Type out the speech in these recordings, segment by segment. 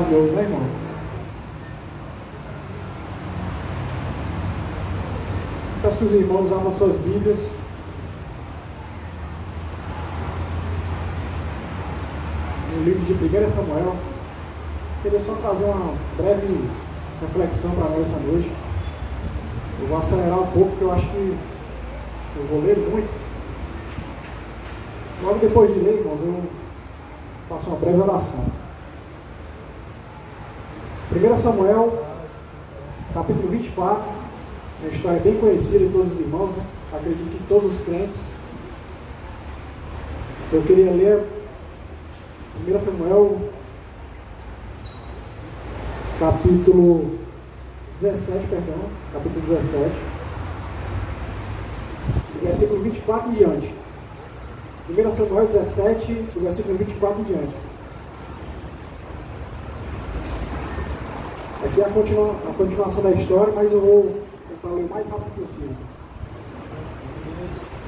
maravilhoso, né, irmão? Peço que os irmãos abram suas Bíblias. No livro de 1 Samuel. Queria só trazer uma breve reflexão para nós essa noite. Eu vou acelerar um pouco, porque eu acho que eu vou ler muito. Logo depois de ler, irmãos, eu faço uma breve oração. 1 Samuel, capítulo 24, uma história bem conhecida de todos os irmãos, né? Acredito que todos os crentes. Eu queria ler 1 Samuel, capítulo 17, capítulo 17, versículo 24 em diante. 1 Samuel 17, do versículo 24 em diante. Aqui é a continuação da história, mas eu vou tentar ler o mais rápido possível.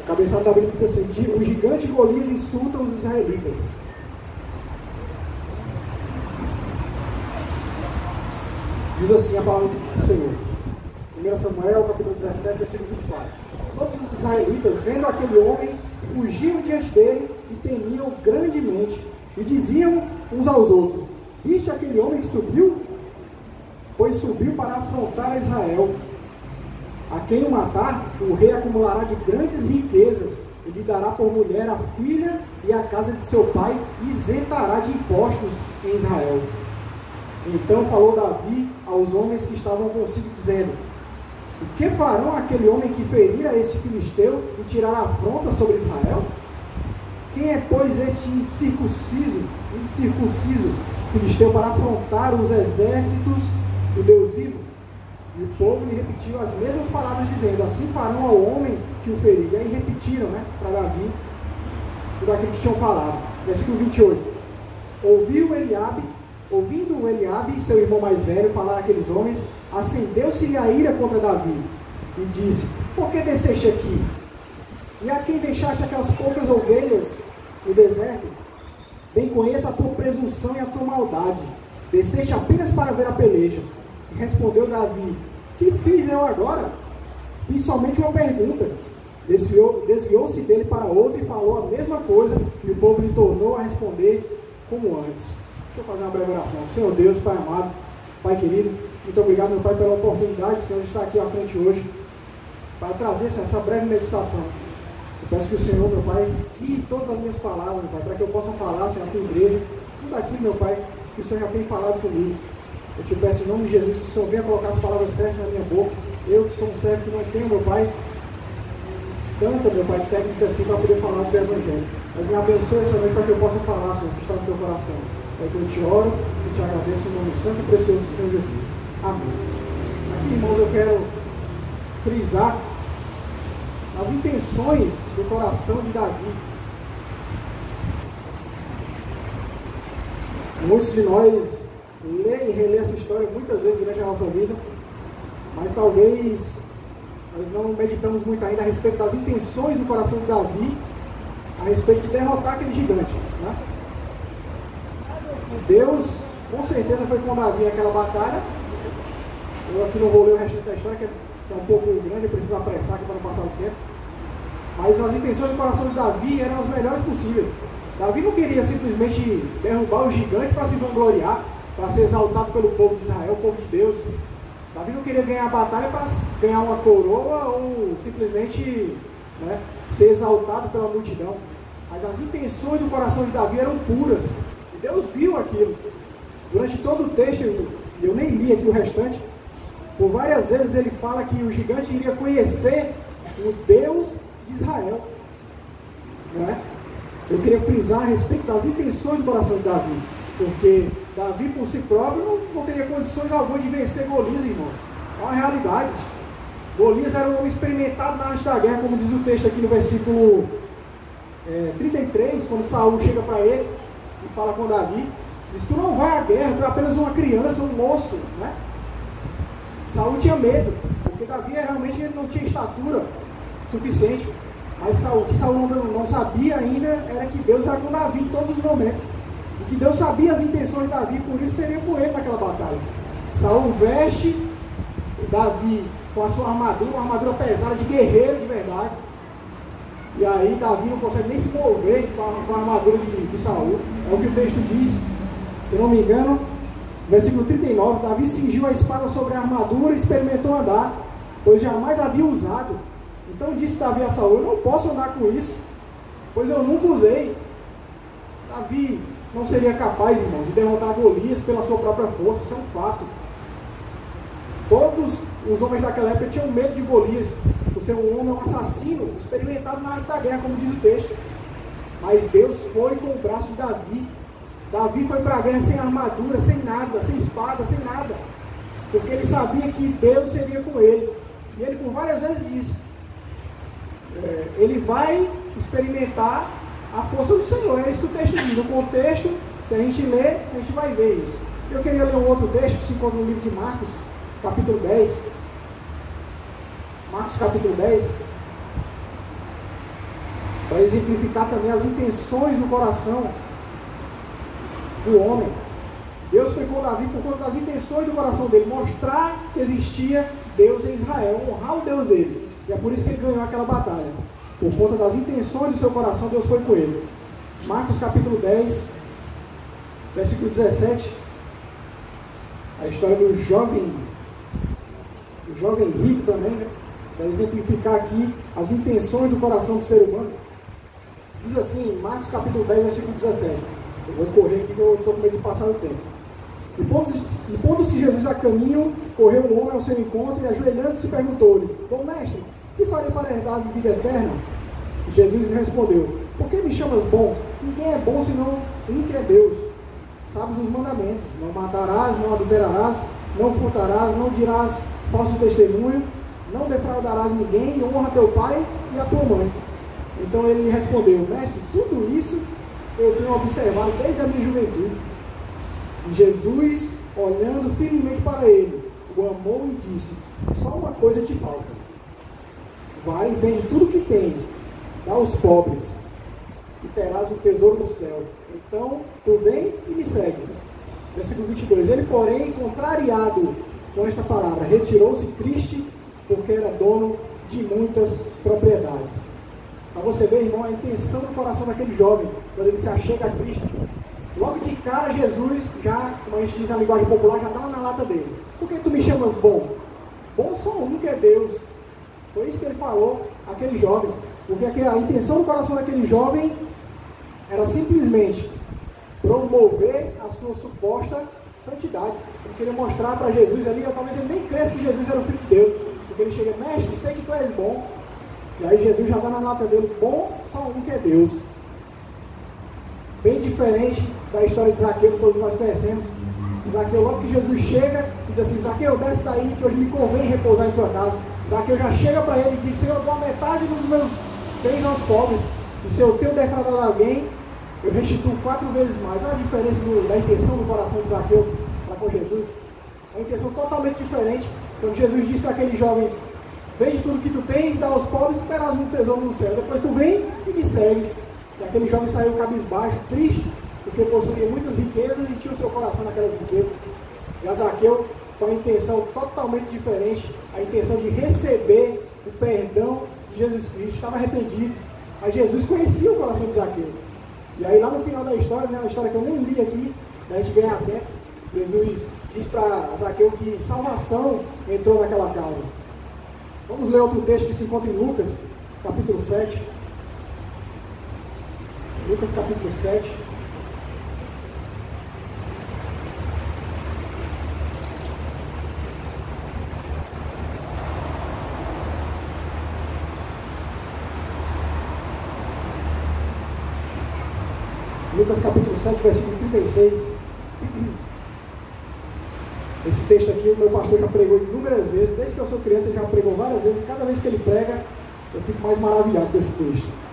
A cabeçada da Bíblia diz assim: o gigante Golias insulta os israelitas. Diz assim a palavra do Senhor. 1 Samuel, capítulo 17, versículo 24. Todos os israelitas, vendo aquele homem, fugiam diante dele e temiam grandemente. E diziam uns aos outros: viste aquele homem que subiu? Pois subiu para afrontar a Israel. A quem o matar, o rei acumulará de grandes riquezas e lhe dará por mulher a filha e a casa de seu pai e isentará de impostos em Israel. Então falou Davi aos homens que estavam consigo, dizendo: o que farão aquele homem que ferir a este filisteu e tirar a afronta sobre Israel? Quem é, pois, este incircunciso filisteu para afrontar os exércitos do Deus vivo? E o povo lhe repetiu as mesmas palavras, dizendo: assim farão ao homem que o ferir. E aí repetiram, para Davi tudo aquilo que tinham falado. Versículo 28. Ouvindo Eliabe, seu irmão mais velho, falar àqueles homens, acendeu-se-lhe a ira contra Davi e disse: por que desceste aqui? E a quem deixaste aquelas poucas ovelhas no deserto? Bem conheço a tua presunção e a tua maldade. Desceste apenas para ver a peleja. E respondeu Davi: que fiz eu agora? Fiz somente uma pergunta. Desviou-se dele para outro e falou a mesma coisa, e o povo lhe tornou a responder como antes. Deixa eu fazer uma breve oração. Senhor Deus, Pai amado, Pai querido, muito obrigado, meu Pai, pela oportunidade, Senhor, de estar aqui à frente hoje para trazer essa breve meditação. Eu peço que o Senhor, meu Pai, guie todas as minhas palavras, meu Pai, para que eu possa falar, Senhor, na tua igreja, tudo aquilo, meu Pai, que o Senhor já tem falado comigo. Eu te peço em nome de Jesus que o Senhor venha colocar as palavras certas na minha boca. Eu que sou um servo que não tenho, meu Pai, tanta, meu Pai, técnica assim para poder falar do teu evangelho. Mas me abençoe essa noite para que eu possa falar, Senhor, o que está no teu coração. É que eu te oro e te agradeço em nome santo e precioso do Senhor Jesus. Amém. Aqui, irmãos, eu quero frisar as intenções do coração de Davi. Muitos de nós lê e relê essa história muitas vezes durante a nossa vida, mas talvez nós não meditamos muito ainda a respeito das intenções do coração de Davi, a respeito de derrotar aquele gigante, né? Deus, com certeza, foi com Davi aquela batalha. Eu aqui não vou ler o resto da história, que é um pouco grande, eu preciso apressar aqui para não passar o tempo. Mas as intenções do coração de Davi eram as melhores possíveis. Davi não queria simplesmente derrubar o gigante para se vangloriar, para ser exaltado pelo povo de Israel, o povo de Deus. Davi não queria ganhar a batalha para ganhar uma coroa ou simplesmente, né, ser exaltado pela multidão. Mas as intenções do coração de Davi eram puras. E Deus viu aquilo. Durante todo o texto, eu nem li aqui o restante, por várias vezes ele fala que o gigante iria conhecer o Deus de Israel. Não é? Eu queria frisar a respeito das intenções do coração de Davi, porque Davi por si próprio não teria condições alguma de vencer Golias, irmão. É uma realidade. Golias era um homem experimentado na arte da guerra, como diz o texto aqui no versículo 33, quando Saul chega para ele e fala com Davi, diz: tu não vai à guerra, tu é apenas uma criança, um moço, né? Saul tinha medo, porque Davi realmente ele não tinha estatura suficiente. Mas o que Saul não sabia ainda era que Deus era com Davi em todos os momentos. E que Deus sabia as intenções de Davi, por isso seria com ele naquela batalha. Saul veste Davi com a sua armadura, uma armadura pesada de guerreiro de verdade. E aí Davi não consegue nem se mover com a armadura de Saul. É o que o texto diz. Se não me engano, versículo 39, Davi cingiu a espada sobre a armadura e experimentou andar, pois jamais havia usado. Então disse Davi a Saul: eu não posso andar com isso, pois eu nunca usei. Davi não seria capaz, irmãos, de derrotar Golias pela sua própria força, isso é um fato. Todos os homens daquela época tinham medo de Golias, por ser um homem, um assassino, experimentado na arte da guerra, como diz o texto. Mas Deus foi com o braço de Davi. Davi foi para a guerra sem armadura, sem nada, sem espada, sem nada, porque ele sabia que Deus seria com ele. E ele por várias vezes disse, ele vai experimentar a força do Senhor. É isso que o texto diz. No contexto, se a gente ler, a gente vai ver isso. Eu queria ler um outro texto que se encontra no livro de Marcos, capítulo 10. Marcos capítulo 10, para exemplificar também as intenções do coração do homem. Deus foi com Davi por conta das intenções do coração dele, mostrar que existia Deus em Israel, honrar o Deus dele. E é por isso que ele ganhou aquela batalha. Por conta das intenções do seu coração, Deus foi com ele. Marcos capítulo 10, versículo 17. A história do jovem rico também, né? Para exemplificar aqui as intenções do coração do ser humano. Diz assim, Marcos capítulo 10, versículo 17. Eu vou correr aqui que eu estou com medo de passar o tempo. E pondo-se Jesus a caminho, correu um homem ao seu encontro e ajoelhando-se perguntou-lhe: bom mestre, que farei para herdar a vida eterna? E Jesus lhe respondeu: por que me chamas bom? Ninguém é bom senão um que é Deus. Sabes os mandamentos: não matarás, não adulterarás, não furtarás, não dirás falso testemunho, não defraudarás ninguém, e honra teu pai e a tua mãe. Então ele lhe respondeu: mestre, tudo isso eu tenho observado desde a minha juventude. E Jesus, olhando firmemente para ele, o amou e disse: só uma coisa te falta. Vai e vende tudo o que tens, dá aos pobres, e terás um tesouro no céu. Então tu vem e me segue. Versículo 22. Ele, porém, contrariado com esta palavra, retirou-se triste, porque era dono de muitas propriedades. Para você ver, irmão, a intenção do coração daquele jovem, quando ele se achega a Cristo. Logo de cara, Jesus, já, como a gente diz na linguagem popular, já dava na lata dele. Por que tu me chamas bom? Bom só um que é Deus. Foi isso que ele falou àquele jovem. Porque a intenção do coração daquele jovem era simplesmente promover a sua suposta santidade. Ele queria mostrar para Jesus ali, talvez ele nem cresça que Jesus era o Filho de Deus. Porque ele chega: mestre, sei que tu és bom. E aí Jesus já dá na lata dele: bom só um que é Deus. Bem diferente da história de Zaqueu, que todos nós conhecemos. Zaqueu, logo que Jesus chega, diz assim: Zaqueu, desce daí que hoje me convém repousar em tua casa. Zaqueu já chega para ele e diz: Senhor, dou a metade dos meus bens aos pobres, e se eu tenho defraudado alguém, eu restituo 4 vezes mais. Olha a diferença da intenção do coração de Zaqueu para com Jesus. Uma intenção totalmente diferente. Quando Jesus diz para aquele jovem: vende tudo que tu tens, dá aos pobres e terás um tesouro no céu. Depois tu vem e me segue. E aquele jovem saiu cabisbaixo, triste, porque possuía muitas riquezas e tinha o seu coração naquelas riquezas. E Zaqueu, com a intenção totalmente diferente, a intenção de receber o perdão de Jesus Cristo, estava arrependido. Mas Jesus conhecia o coração de Zaqueu. E aí lá no final da história, né, uma história que eu nem li aqui, para a gente ganhar tempo, Jesus diz para Zaqueu que salvação entrou naquela casa. Vamos ler outro texto que se encontra em Lucas, capítulo 7. Lucas, capítulo 7. Lucas, capítulo 7, versículo 36. Esse texto aqui, o meu pastor já pregou inúmeras vezes, desde que eu sou criança, ele já pregou várias vezes, e cada vez que ele prega, eu fico mais maravilhado com esse texto.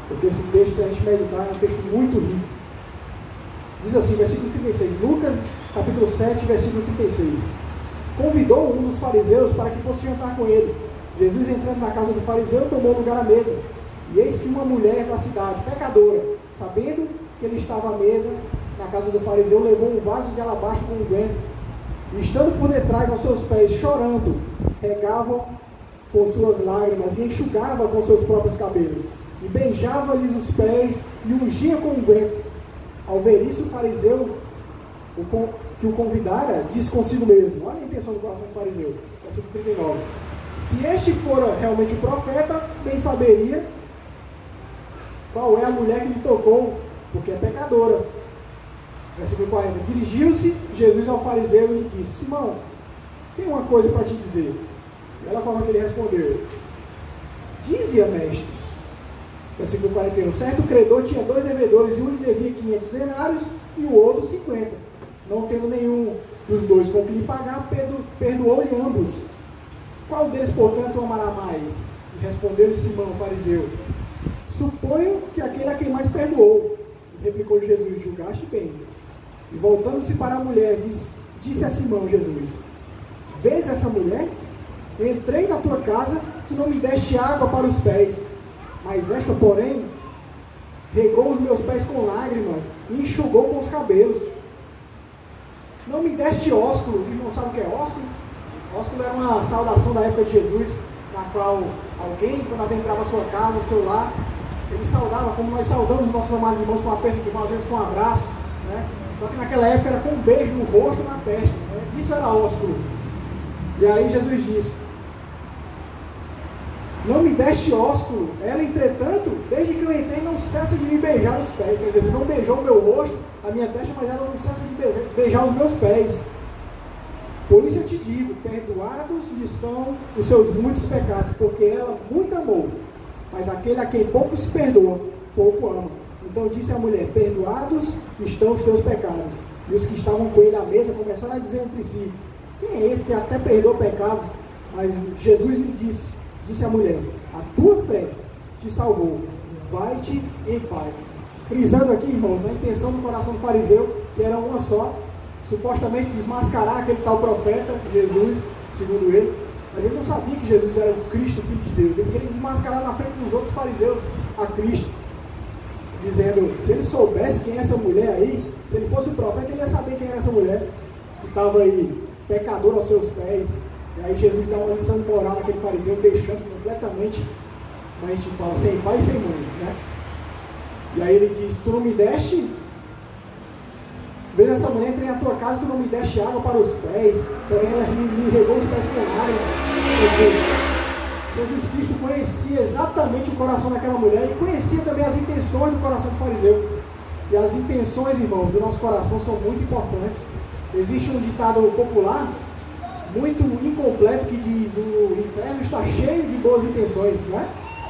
Porque esse texto, se a gente meditar, é um texto muito rico. Diz assim, versículo 36, Lucas, capítulo 7, versículo 36. Convidou um dos fariseus para que fosse jantar com ele. Jesus, entrando na casa do fariseu, tomou lugar à mesa. E eis que uma mulher da cidade, pecadora, sabendo que ele estava à mesa na casa do fariseu, levou um vaso de alabastro com unguento, e estando por detrás aos seus pés, chorando, regava com suas lágrimas e enxugava com seus próprios cabelos, e beijava-lhes os pés e ungia com unguento. Ao ver isso, o fariseu que o convidara disse consigo mesmo, olha a intenção do coração do fariseu, versículo 39, se este fora realmente o profeta, bem saberia qual é a mulher que lhe tocou, porque é pecadora. Versículo 40, dirigiu-se Jesus ao fariseu e lhe disse, Simão, tenho uma coisa para te dizer. E olha a forma que ele respondeu, dize-a, mestre. Versículo 41, certo credor tinha 2 devedores, e um lhe devia 500 denários e o outro 50. Não tendo nenhum dos dois com que lhe pagar, perdoou-lhe ambos. Qual deles, portanto, o amará mais? E respondeu-lhe Simão, fariseu, suponho que aquele a quem mais perdoou. E replicou Jesus, julgaste bem. E voltando-se para a mulher, disse a Simão, Jesus, vês essa mulher? Entrei na tua casa, tu não me deste água para os pés, mas esta, porém, regou os meus pés com lágrimas e enxugou com os cabelos. Não me deste ósculo. Os irmãos sabem o que é ósculo? Ósculo era uma saudação da época de Jesus, na qual alguém, quando adentrava a sua casa, o seu lar, ele saudava, como nós saudamos nossos amados irmãos com um aperto de mão, às vezes com um abraço, né? Só que naquela época era com um beijo no rosto e na testa, né? Isso era ósculo. E aí Jesus disse, não me deste ósculo. Ela, entretanto, desde que eu entrei, não cessa de me beijar os pés. Quer dizer, tu não beijou o meu rosto, a minha testa, mas ela não cessa de beijar os meus pés. Por isso eu te digo, perdoados lhe são os seus muitos pecados, porque ela muito amou. Mas aquele a quem pouco se perdoa, pouco ama. Então disse a mulher, perdoados estão os teus pecados. E os que estavam com ele à mesa começaram a dizer entre si, quem é esse que até perdoa pecados? Mas Jesus lhe disse a mulher, a tua fé te salvou, vai-te em paz. Frisando aqui, irmãos, na intenção do coração do fariseu, que era uma só, supostamente desmascarar aquele tal profeta, Jesus, segundo ele, mas ele não sabia que Jesus era o Cristo, o Filho de Deus. Ele queria desmascarar na frente dos outros fariseus a Cristo, dizendo, se ele soubesse quem é essa mulher aí, se ele fosse o profeta, ele ia saber quem era essa mulher, que estava aí, pecadora aos seus pés. E aí Jesus dá uma lição de moral naquele fariseu, deixando completamente, mas a gente fala, sem pai e sem mãe, né? E aí ele diz, tu não me deste, vês essa mulher, entrei na tua casa, tu não me deste água para os pés, porém ela me regou os pés com água. Jesus Cristo conhecia exatamente o coração daquela mulher e conhecia também as intenções do coração do fariseu. E as intenções, irmãos, do nosso coração são muito importantes. Existe um ditado popular muito incompleto que diz, o inferno está cheio de boas intenções, não é?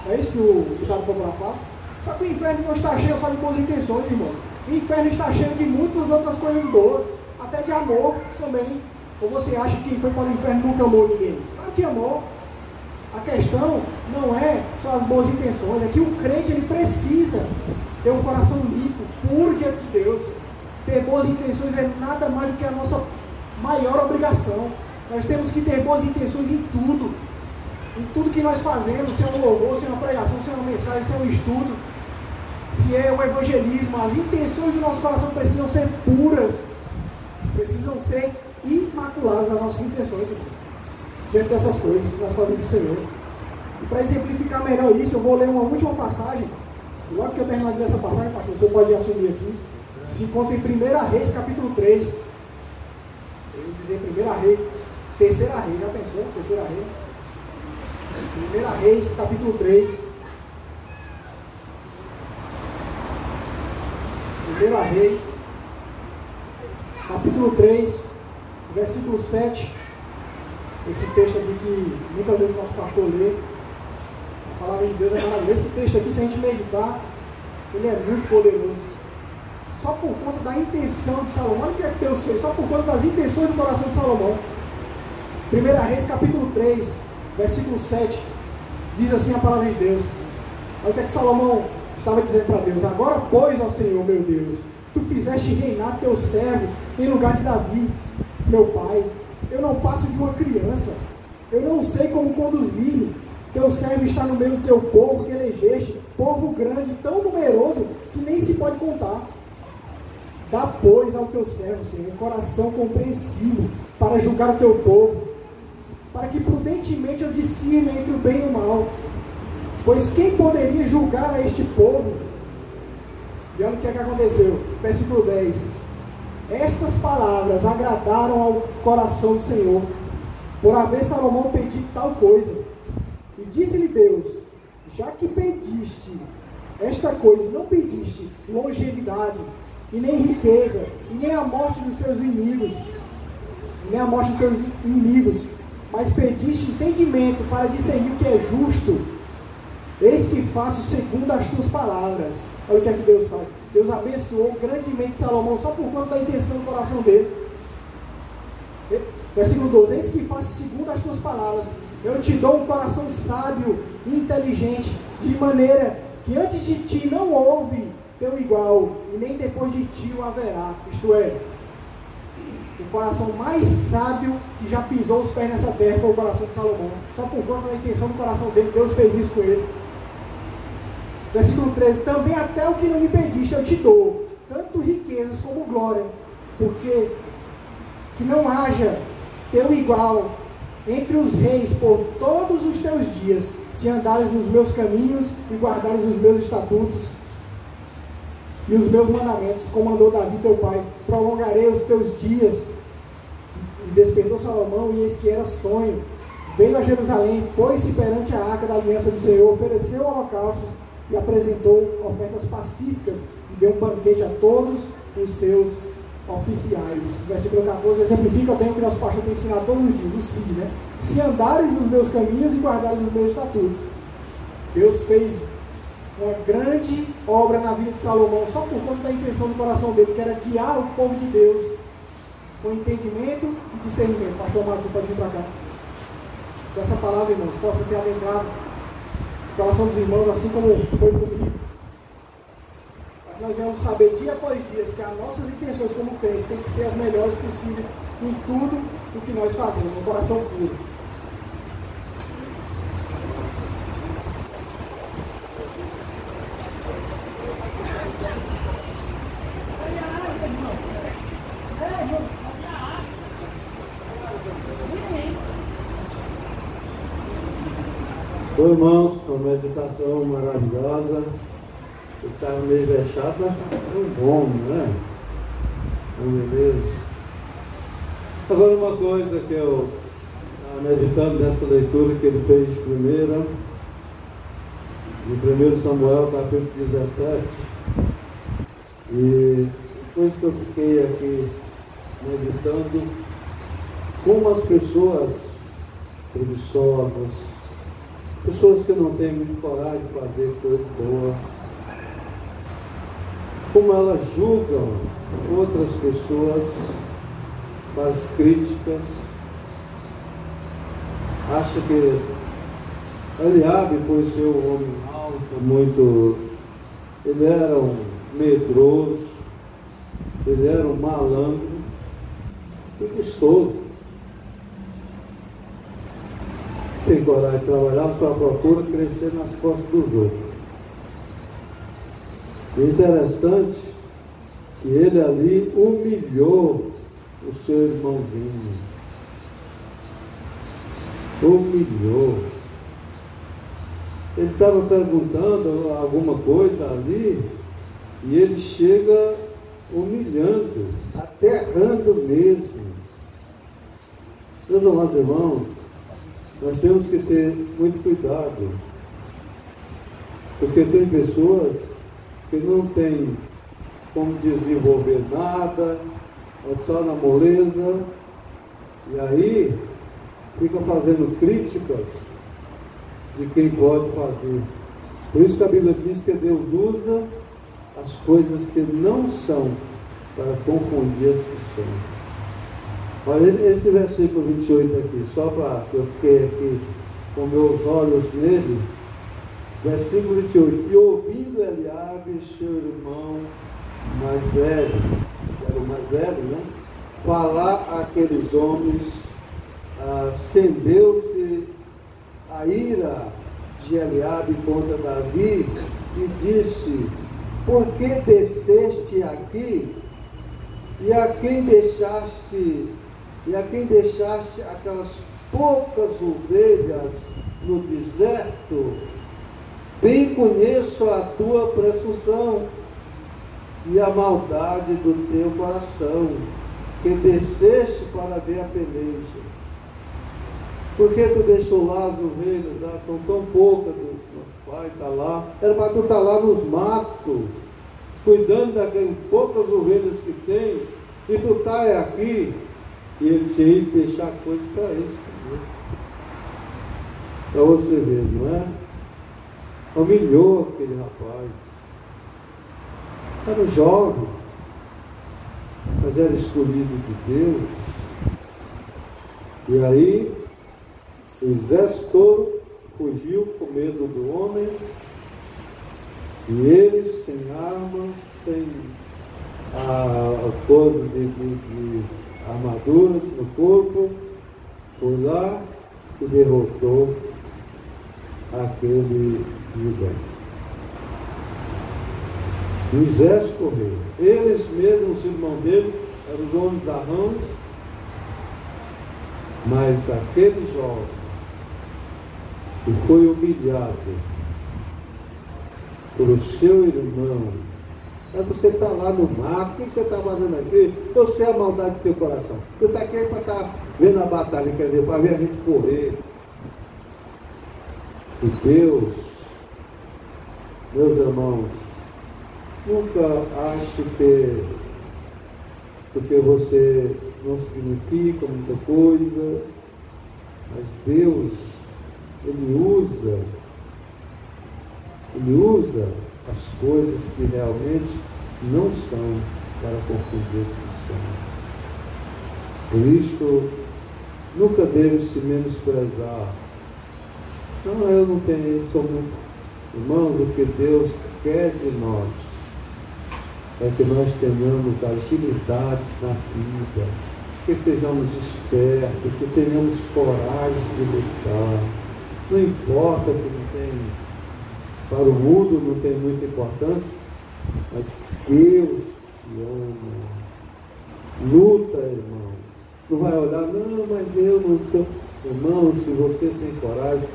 É isso que o ditado popular fala. Só que o inferno não está cheio só de boas intenções, irmão. O inferno está cheio de muitas outras coisas boas, até de amor também. Ou você acha que quem foi para o inferno nunca amou ninguém? Claro que amou. A questão não é só as boas intenções, é que o crente ele precisa ter um coração limpo, puro diante de Deus. Ter boas intenções é nada mais do que a nossa maior obrigação. Nós temos que ter boas intenções em tudo que nós fazemos, se é um louvor, se é uma pregação, se é uma mensagem, se é um estudo, se é um evangelismo. As intenções do nosso coração precisam ser puras, precisam ser imaculadas as nossas intenções, diante dessas coisas que nós fazemos do Senhor. E para exemplificar melhor isso, eu vou ler uma última passagem. Logo que eu terminar de ler essa passagem, pastor, o senhor pode assumir aqui. Se encontra em 1 Reis, capítulo 3. Eu vou dizer 1 Reis, 3 Reis, já pensou? 3 Reis. 1 Reis, capítulo 3. 1 Reis, capítulo 3, versículo 7. Esse texto aqui que muitas vezes o nosso pastor lê. A palavra de Deus é maravilhosa. Esse texto aqui, se a gente meditar, ele é muito poderoso. Só por conta da intenção de Salomão. Olha o que é que Deus fez, só por conta das intenções do coração de Salomão. 1 Reis, capítulo 3, versículo 7, diz assim a palavra de Deus. Olha o que é que Salomão estava dizendo para Deus. Agora, pois, ó Senhor, meu Deus, tu fizeste reinar teu servo em lugar de Davi, meu pai. Eu não passo de uma criança, eu não sei como conduzir-me. Teu servo está no meio do teu povo que elegeste, povo grande, tão numeroso, que nem se pode contar. Dá, pois, ao teu servo, Senhor, um coração compreensivo para julgar o teu povo, para que prudentemente eu discirna entre o bem e o mal. Pois quem poderia julgar a este povo? E olha o que é que aconteceu. Versículo 10. Estas palavras agradaram ao coração do Senhor, por haver Salomão pedido tal coisa. E disse-lhe Deus: já que pediste esta coisa, não pediste longevidade, e nem riqueza, e nem a morte dos teus inimigos, mas pediste entendimento para discernir o que é justo, eis que faço segundo as tuas palavras. Olha o que é que Deus faz. Deus abençoou grandemente Salomão só por conta da intenção do coração dele. Versículo 12: eis que faço segundo as tuas palavras. Eu te dou um coração sábio e inteligente, de maneira que antes de ti não houve teu igual, e nem depois de ti o haverá. Isto é, o coração mais sábio que já pisou os pés nessa terra foi o coração de Salomão. Só por conta da intenção do coração dele, Deus fez isso com ele. Versículo 13: também até o que não me pediste eu te dou, tanto riquezas como glória, porque que não haja teu igual entre os reis por todos os teus dias, se andares nos meus caminhos e guardares os meus estatutos e os meus mandamentos, como mandou Davi teu pai. Prolongarei os teus dias. E despertou Salomão, e eis que era sonho. Veio a Jerusalém, pôs-se perante a arca da aliança do Senhor, ofereceu holocaustos e apresentou ofertas pacíficas, e deu um banquete a todos os seus oficiais. Versículo 14 exemplifica bem o que nosso pastor tem ensinado todos os dias, o se, né? Se andares nos meus caminhos e guardares os meus estatutos. Deus fez uma grande obra na vida de Salomão só por conta da intenção do coração dele, que era guiar o povo de Deus com entendimento e discernimento. Pastor Marcos, você pode vir para cá. Que essa palavra, irmãos, possa ter adentrado o coração dos irmãos, assim como foi comigo. Nós vamos saber dia após dia que as nossas intenções como crentes têm que ser as melhores possíveis em tudo o que nós fazemos, com o coração puro. Oi, irmãos, uma meditação maravilhosa. Eu estava meio vexado, mas está tão bom, não é? Beleza. Agora, uma coisa que eu estava meditando nessa leitura que ele fez primeiro, em 1 Samuel, capítulo 17, e depois que eu fiquei aqui meditando, como as pessoas preguiçosas, pessoas que não têm muito coragem de fazer coisa boa, como elas julgam outras pessoas, faz críticas, acha que Eliabe, por ser um homem alto, muito, ele era um medroso, ele era um malandro, preguiçoso. Tem coragem de trabalhar, só procura crescer nas costas dos outros. E interessante que ele ali humilhou o seu irmãozinho. Humilhou. Ele estava perguntando alguma coisa ali, e ele chega humilhando, aterrando mesmo. Meus amados irmãos, nós temos que ter muito cuidado, porque tem pessoas que não têm como desenvolver nada, é só na moleza, e aí fica fazendo críticas de quem pode fazer. Por isso que a Bíblia diz que Deus usa as coisas que não são para confundir as que são. Olha esse versículo 28 aqui, só para que eu fiquei aqui com meus olhos nele. Versículo 28. E ouvindo Eliabe, seu irmão mais velho, que era o mais velho, né? Falar àqueles homens, acendeu-se a ira de Eliabe contra Davi e disse: por que desceste aqui E a quem deixaste aquelas poucas ovelhas no deserto, bem conheço a tua presunção e a maldade do teu coração, que desceste para ver a peleja. Por que tu deixou lá as ovelhas? São tão poucas, nosso pai está lá. Era para tu estar lá nos matos, cuidando daquelas poucas ovelhas que tem, e tu está aqui, e ele tinha que deixar coisas para eles comer. Para você ver, não é? Humilhou aquele rapaz. Era jovem, mas era escolhido de Deus. E aí, o exército todo fugiu com medo do homem, e eles, sem armas, sem a coisa de armaduras no corpo, foi lá e derrotou aquele gigante. O exército correu. Eles mesmos, os irmãos dele, eram os homens arrãos, mas aquele jovem que foi humilhado pelo seu irmão, você está lá no mato, o que você está fazendo aqui? Eu sei a maldade do teu coração. Você está aqui para estar vendo a batalha, quer dizer, para ver a gente correr. E Deus, meus irmãos, nunca ache que porque você não significa muita coisa, mas Deus, Ele usa as coisas que realmente não são para confundir as que são. Por isso, nunca deve se menosprezar. Não, eu não tenho, sou muito. Irmãos, o que Deus quer de nós é que nós tenhamos agilidade na vida, que sejamos espertos, que tenhamos coragem de lutar. Não importa que não tem, para o mundo não tem muita importância, mas Deus te ama. Luta, irmão. Não vai olhar, não, mas eu não sou. Irmão, se você tem coragem,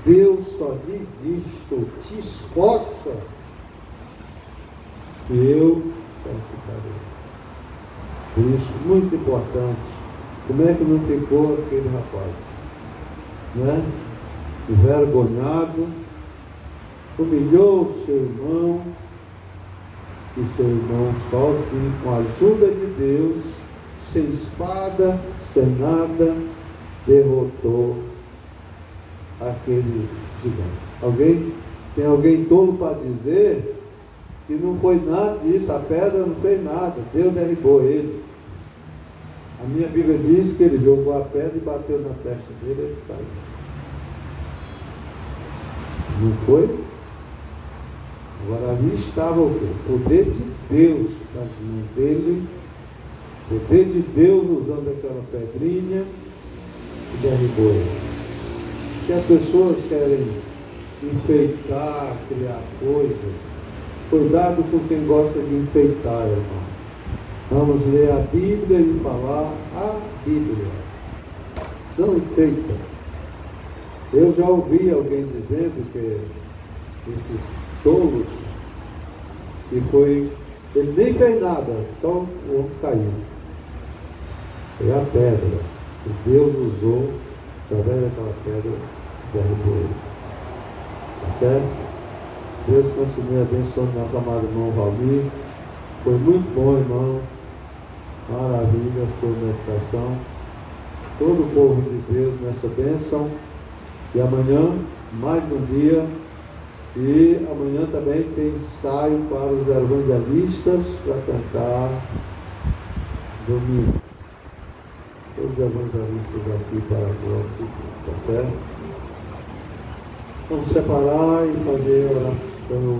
Deus só diz isto, te esforça, e eu te ajudarei. Por isso, muito importante, como é que não ficou aquele rapaz? Né? Envergonhado, humilhou o seu irmão, e seu irmão sozinho, com a ajuda de Deus, sem espada, sem nada, derrotou aquele gigante. Tem alguém tolo para dizer que não foi nada disso, a pedra não fez nada, Deus derribou ele. A minha Bíblia diz que ele jogou a pedra e bateu na testa dele e ele caiu. Não foi? Agora ali estava o quê? O poder de Deus nas mãos dele, o poder de Deus usando aquela pedrinha e derribou ele. Que as pessoas querem enfeitar, criar coisas. Cuidado com quem gosta de enfeitar, irmão. Vamos ler a Bíblia e falar a Bíblia. Não enfeita. Eu já ouvi alguém dizendo que esses tolos, que foi, ele nem fez nada, só o homem caiu. Foi a pedra que Deus usou, através daquela pedra, derrubou ele. Tá certo? Deus continue abençoando nosso amado irmão Valmir. Foi muito bom, irmão. Maravilha a sua meditação. Todo o povo de Deus nessa bênção. E amanhã, mais um dia. E amanhã também tem ensaio para os evangelistas para cantar domingo. Todos os evangelistas aqui para a glória de Deus, tá certo? Vamos separar e fazer oração.